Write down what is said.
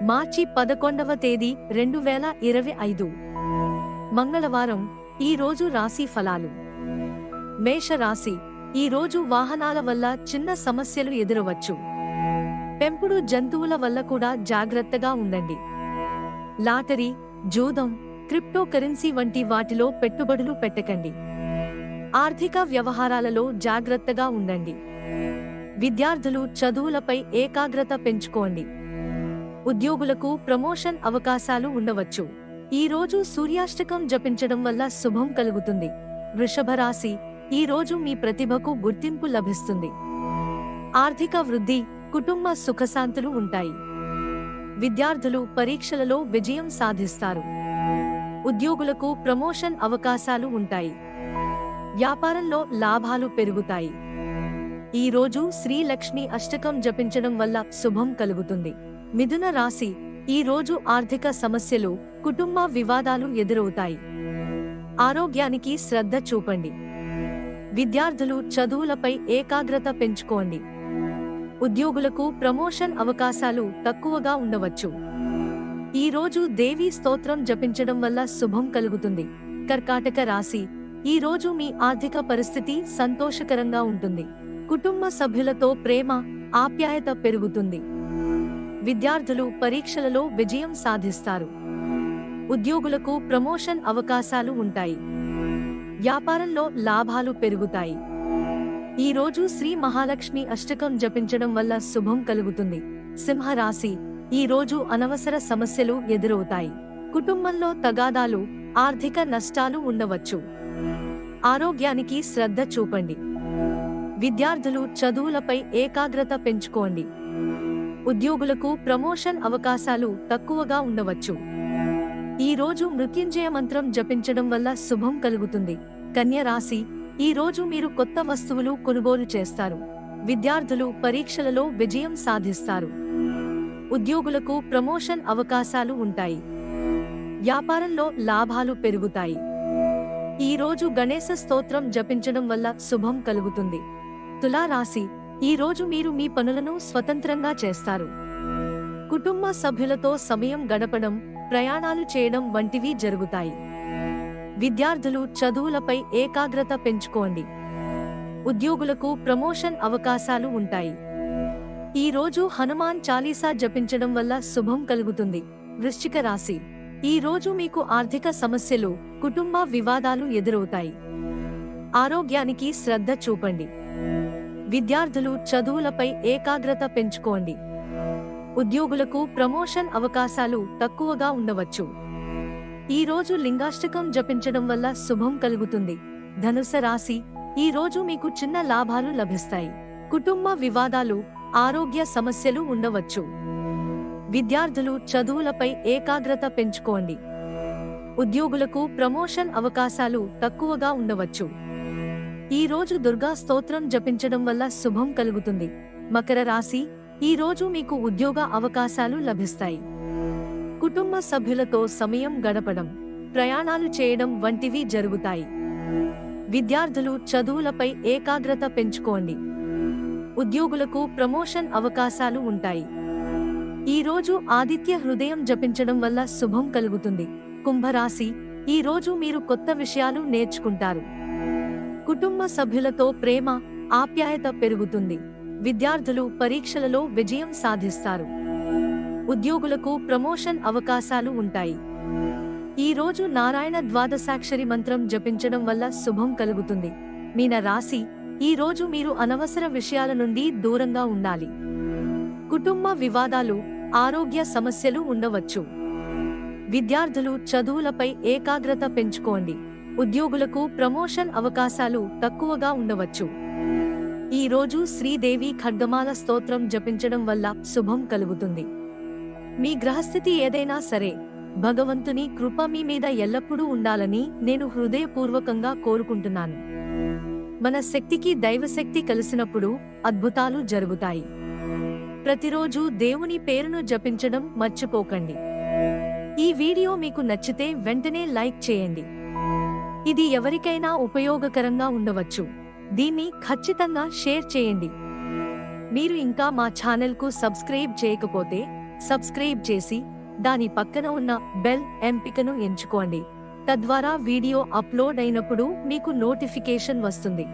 మార్చి 11వ తేదీ 2025 మంగళవారం. ఈ రోజు రాశి ఫలాలు. మేష రాశి. ఈ రోజు వాహనాల వల్ల చిన్న సమస్యలు ఎదురవచ్చు. పెంపుడు జంతువుల వల్ల కూడా జాగ్రత్తగా ఉండండి. లాటరీ, జూదం, క్రిప్టో కరెన్సీ వంటి వాటిలో పెట్టుబడులు పెట్టకండి. ఆర్థిక వ్యవహారాలలో జాగ్రత్తగా ఉండండి. విద్యార్థులు చదువులపై ఏకాగ్రత పెంచుకోండి. ఉద్యోగులకు ప్రమోషన్ అవకాశాలు ఉండవచ్చు. ఈ రోజు సూర్యాష్టకం జపించడం వల్ల శుభం కలుగుతుంది. వృషభ రాశి. ఈ రోజు మీ ప్రతిభకు గుర్తింపు లభిస్తుంది. ఆర్థిక వృద్ధి, కుటుంబ సుఖశాంతులు ఉంటాయి. విద్యార్థులు పరీక్షలలో విజయం సాధిస్తారు. ఉద్యోగులకు ప్రమోషన్ అవకాశాలు ఉంటాయి. వ్యాపారంలో లాభాలు పెరుగుతాయి. ఈ రోజు శ్రీ లక్ష్మి అష్టకం జపించడం వల్ల శుభం కలుగుతుంది. మిథున రాశి. ఈ రోజు ఆర్థిక సమస్యలు, కుటుంబ వివాదాలు ఎదురవుతాయి. ఆరోగ్యానికి శ్రద్ధ చూపండి. విద్యార్థులు చదువులపై ఏకాగ్రత పెంచుకోండి. ఉద్యోగులకు ప్రమోషన్ అవకాశాలు తక్కువగా ఉండవచ్చు. ఈ రోజు దేవీ స్తోత్రం జపించడం వల్ల శుభం కలుగుతుంది. కర్కాటక రాశి. ఈ రోజు మీ ఆర్థిక పరిస్థితి సంతోషకరంగా ఉంటుంది. కుటుంబ సభ్యులతో ప్రేమ, ఆప్యాయత పెరుగుతుంది. విద్యార్థులు పరీక్షలలో విజయం సాధిస్తారు. ఉద్యోగులకు ప్రమోషన్ అవకాశాలు ఉంటాయి. వ్యాపారంలో లాభాలు పెరుగుతాయి. ఈ రోజు శ్రీ మహాలక్ష్మి అష్టకం జపించడం వల్ల శుభం కలుగుతుంది. సింహ రాశి. ఈ రోజు అనవసర సమస్యలు ఎదురవుతాయి. కుటుంబంలో తగాదాలు, ఆర్థిక నష్టాలు ఉండవచ్చు. ఆరోగ్యానికి శ్రద్ధ చూపండి. విద్యార్థులు చదువులపై ఏకాగ్రత పెంచుకోండి. ఉద్యోగులకు ప్రమోషన్ అవకాశాలు తక్కువగా ఉండవచ్చు. ఈ రోజు మృత్యుంజయ మంత్రం జపించడం వల్ల శుభం కలుగుతుంది. కన్య రాశి. ఈ రోజు మీరు కొత్త వస్తువులు కొనుగోలు చేస్తారు. విద్యార్థులు పరీక్షలలో విజయం సాధిస్తారు. ఉద్యోగులకు ప్రమోషన్ అవకాశాలు ఉంటాయి. వ్యాపారంలో లాభాలు పెరుగుతాయి. ఈ రోజు గణేశ స్తోత్రం జపించడం వల్ల శుభం కలుగుతుంది. తులా రాశి. ఈ రోజు మీరు మీ పనులను స్వతంత్రంగా చేస్తారు. కుటుంబ సభ్యులతో సమయం గడపడం, ప్రయాణాలు చేయడం వంటివి జరుగుతాయి. విద్యార్థులు చదువులపై ఏకాగ్రత పెంచుకోండి. ఉద్యోగులకు ప్రమోషన్ అవకాశాలు ఉంటాయి. ఈ రోజు హనుమాన్ చాలీసా జపించడం వల్ల శుభం కలుగుతుంది. వృశ్చిక రాశి. ఈ రోజు మీకు ఆర్థిక సమస్యలు, కుటుంబ వివాదాలు ఎదురవుతాయి. ఆరోగ్యానికి శ్రద్ధ చూపండి. విద్యార్థులు చదువులపై ఏకాగ్రత పెంచుకోండి. ఉద్యోగులకు ప్రమోషన్ అవకాశాలు తక్కువగా ఉండవచ్చు. ఈ రోజు లింగాష్టకం జపించడం వల్ల శుభం కలుగుతుంది. ధనుస్సు రాశి. ఈ రోజు మీకు చిన్న లాభాలు లభిస్తాయి. కుటుంబ వివాదాలు, ఆరోగ్య సమస్యలు ఉండవచ్చు. విద్యార్థులు చదువులపై ఏకాగ్రత పెంచుకోండి. ఉద్యోగులకు ప్రమోషన్ అవకాశాలు తక్కువగా ఉండవచ్చు. ఈ రోజు దుర్గా స్తోత్రం జపించడం వల్ల శుభం కలుగుతుంది. మకర రాశి. ఈ రోజు మీకు ఉద్యోగ అవకాశాలు లభిస్తాయి. కుటుంబ సభ్యులతో సమయం గడపడం, ప్రయాణాలు చేయడం వంటివి జరుగుతాయి. విద్యార్థులు చదువులపై ఏకాగ్రత పెంచుకోండి. ఉద్యోగులకు ప్రమోషన్ అవకాశాలు ఉంటాయి. ఈ రోజు ఆదిత్య హృదయం జపించడం వల్ల శుభం కలుగుతుంది. కుంభరాశి. ఈ రోజు మీరు కొత్త విషయాలు నేర్చుకుంటారు. కుటుంబ సభ్యులతో ప్రేమ, ఆప్యాయత పెరుగుతుంది. విద్యార్థులు పరీక్షలలో విజయం సాధిస్తారు. ఉద్యోగులకు ప్రమోషన్ అవకాశాలు ఉంటాయి. ఈ రోజు నారాయణ ద్వాదశాక్షరి మంత్రం జపించడం వల్ల శుభం కలుగుతుంది. మీన రాశి. ఈ రోజు మీరు అనవసర విషయాల నుండి దూరంగా ఉండాలి. కుటుంబ వివాదాలు, ఆరోగ్య సమస్యలు ఉండవచ్చు. విద్యార్థులు చదువులపై ఏకాగ్రత పెంచుకోండి. ఉద్యోగులకు ప్రమోషన్ అవకాశాలు తక్కువగా ఉండవచ్చు. ఈ రోజు శ్రీదేవి ఖడ్గమాల స్తోత్రం జపించడం వల్ల శుభం కలుగుతుంది. మీ గ్రహస్థితి ఏదైనా సరే, భగవంతుని కృప మీ మీద ఎల్లప్పుడూ ఉండాలని నేను హృదయపూర్వకంగా కోరుకుంటున్నాను. మన శక్తికి దైవశక్తి కలిసినప్పుడు అద్భుతాలు జరుగుతాయి. ప్రతిరోజు దేవుని పేరును జపించడం మర్చిపోకండి. ఈ వీడియో మీకు నచ్చితే వెంటనే లైక్ చేయండి. ఇది ఎవరికైనా ఉపయోగకరంగా ఉండవచ్చు. దీన్ని ఖచ్చితంగా షేర్ చేయండి. మీరు ఇంకా మా ఛానల్కు సబ్స్క్రైబ్ చేయకపోతే సబ్స్క్రైబ్ చేసి దాని పక్కన ఉన్న బెల్ ఎంపికను ఎంచుకోండి. తద్వారా వీడియో అప్లోడ్ అయినప్పుడు మీకు నోటిఫికేషన్ వస్తుంది.